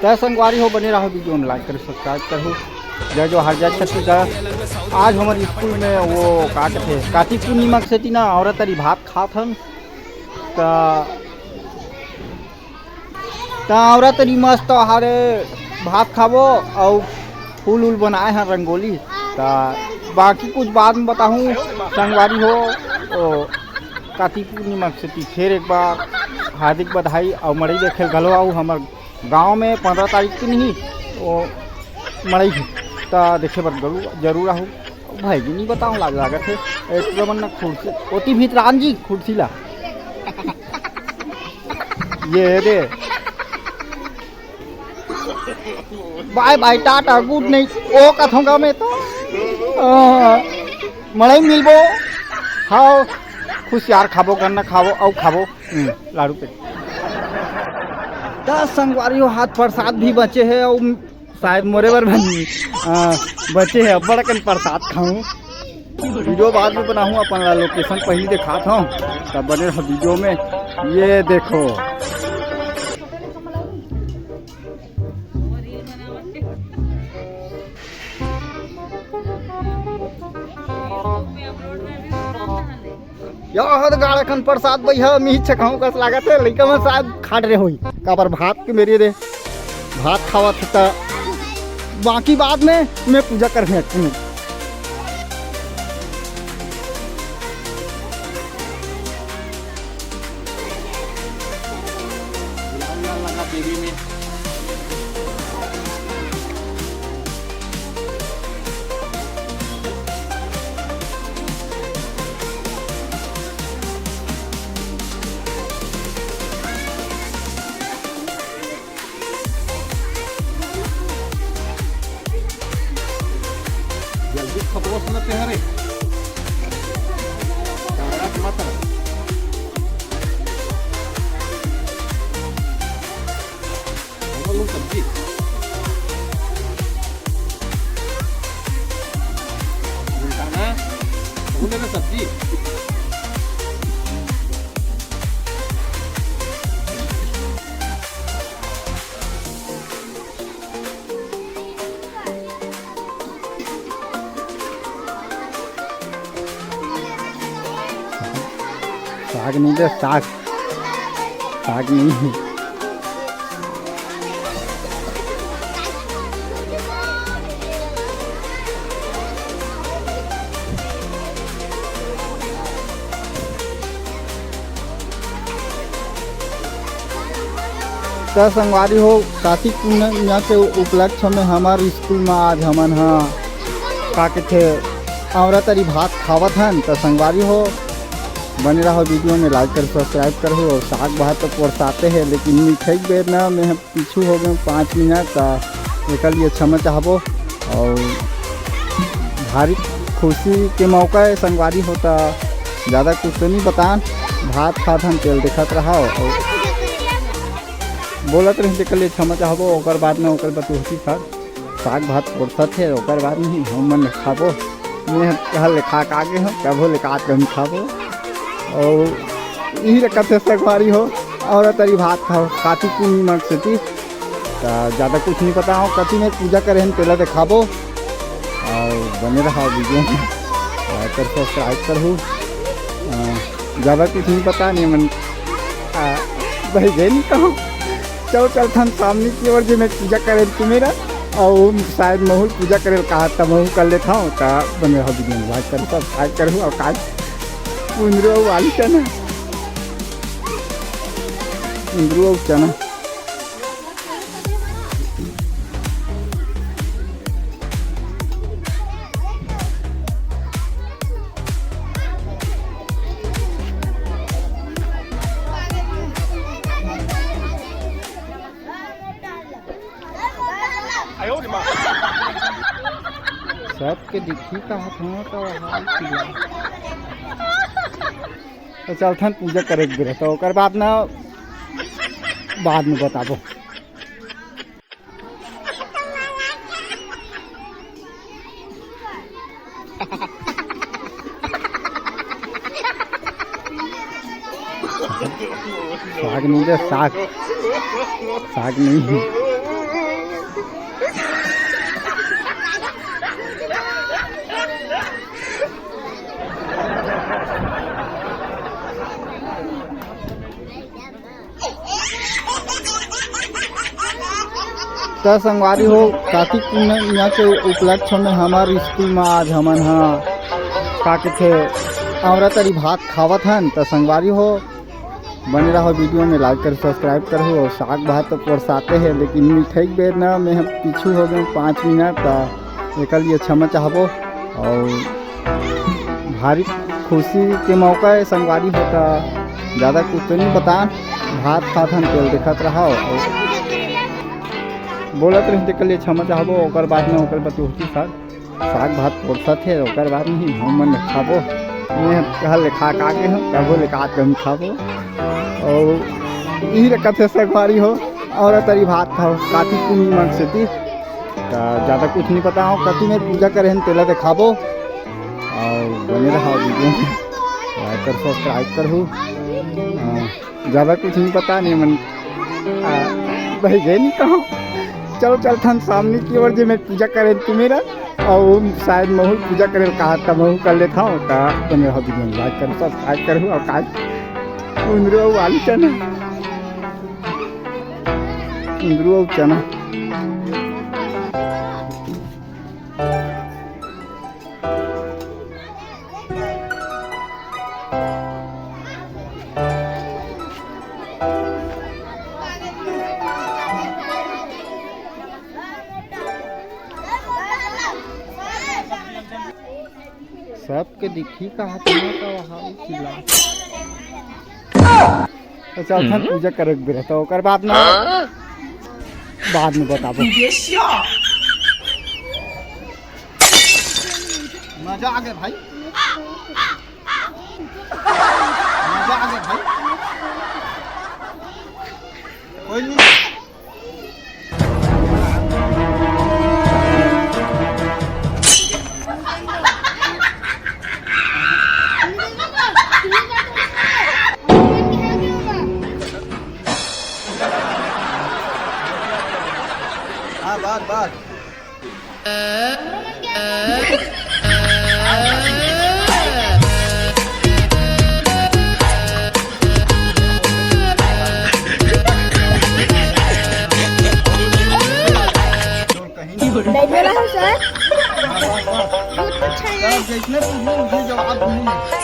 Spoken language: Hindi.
तो संगवारी हो बने रहो, वीडियो में लाइक कर सब्सक्राइब करो। जय जो हर जय छत्तीसगढ़। आज हमारे स्कूल में वो का कहते कार्तिक पूर्णिमा के सेती ना औरत तरी भात खात हन। औरत तरी मस्त हारे भात खाबो और फूल उल बनाए हैं रंगोली। बाकी कुछ बाद में बताऊँ संगवारी हो। कार्तिक पूर्णिमा के सेती फिर एक बार हार्दिक बधाई और मड़ई देखे गलो आऊ हमार गाँव में 15 तारीख की नहीं वो मड़ई तो देखे बर जरूर आहू। भाई जी नहीं बताऊँ लागत है एक मन खुर्सी ओती भीतरान जी खुर्सी ला ये रे बाय बाय टाटा गुड नहीं ओ कथोंगा में तो मड़ई मिलबो। हाँ खुशियार खाबो गन्ना खाबो और खाबो लाड़ू पे 10 संगवारी हो। हाथ प्रसाद भी बचे है और शायद मोरे बर बचे है बड़ा कन प्रसाद खाऊं। वीडियो बाद में बनाऊँ अपन लोकेशन पहले दिखाता हूँ तब बने रहो वीडियो में। ये देखो यार गाड़ा खन प्रसाद भैया मी छकाऊं कस लागत है लइका में शायद खाट रहे होई काबर भात के मेरे रे भात खावत था। बाकी बाद में मैं पूजा करने जल्दी खबर सुनते हैं रे मत सब्जी सब्जी साग नहीं दे साग नहीं तो संगवारी हो कार्तिक पूर्णिमा के उपलक्ष्य में हमारे स्कूल में आज हमन का कहते औरत तरी भात खावत हन। तो संगवारी हो बने रहो वीडियो में लाइक कर सब्सक्राइब करो। और साग भात तो परसाते हैं लेकिन मिठाई बेर ना मैं पीछू हो गए 5 मिनट का एक लिए क्षमा चाहबो। और भारी खुशी के मौका है संगवारी होता ज़्यादा कुछ तो नहीं बता भात खात हम तेल दिखत रहा और बोलत रही देख लिए क्षमा चाहबो। और बाद में बतूती सर साग भात परसत है और बाद नहीं हम मन खाबो मैं कहल खा के आगे हो कबो लेखा कम खाबो। और यही रखते संगवारी हो और तरी भात खाओ कार्तिक पूर्णिमा से थी तो ज़्यादा कुछ नहीं पता हो कति में पूजा करें पहले दिखाबो। और बने रहा वीडियो में लाइक कर सब्सक्राइब करूँ। ज़्यादा कुछ नहीं पता नहीं मन भाई गए नहीं कहूँ चल था सामने की ओर जो मैं पूजा करे तू मेरा और शायद महूल पूजा करे कहा था महूल कर लेता हूँ तो बने रहा वीडियो में लाइक कर सब्सक्राइब करूँ। और का इंद्रू वाली चना इंद्रू चना सबके दिखी का तो चलथन पूजा करे गिरे तो बाद ना बाद में बताबो। साग नहीं दे साग नहीं तो संगवारी हो कार्तिक पूर्णिमा के उपलक्ष्य में हमारे स्कूल में आज हमन हाँ का थे और तरी भात खावत हन। तो संगवारी हो बने रहो वीडियो में, लाइक कर सब्सक्राइब कर हो। साग भात तो परसाते हैं लेकिन मिठाई के बेर ना मैं पीछू हो गए 5 मिनट। तो एक लिए क्षमा चाहबो और भारी खुशी के मौका है संगवारी होता। ज़्यादा कुछ तो नहीं बता, भात खात हन तेल देखत रहो और बोलत रही देख लिए क्षमा चाहबो। ओकर बाद में ओकर बतूती साग भात परसत है, ओकर बाद में हम मन खाबो। मैं कहल खा के हो कबो ले काट कम खाबो और यही रखत है संगवारी हो। और तरी भात खाओ कार्तिक पूर्णिमा से थी। ज़्यादा कुछ नहीं पता हो, कति में पूजा करें तेला दिखाबो और बने रहा वीडियो में, लाइक कर सब्सक्राइब करूँ। ज़्यादा कुछ नहीं पता नहीं मन भाई गए नहीं कहो। चलो चलथन सामने की ओर जो मैं पूजा करें तू मेरा और शायद महू पूजा करे कहा था महू कर लेता हूँ। तो बने रहा वीडियो में, लाइक कर सब्सक्राइब करूँ। और का कुंदरू आलू चना कुंदरू और चना सबके दिखी कहा था वहाँ खिला। तो चल पूजा करे बेरा तो ओकर बाद ना बाद में बताबो। मजा आ गया भाई, मजा आ गया भाई। कोई नहीं बात जवाब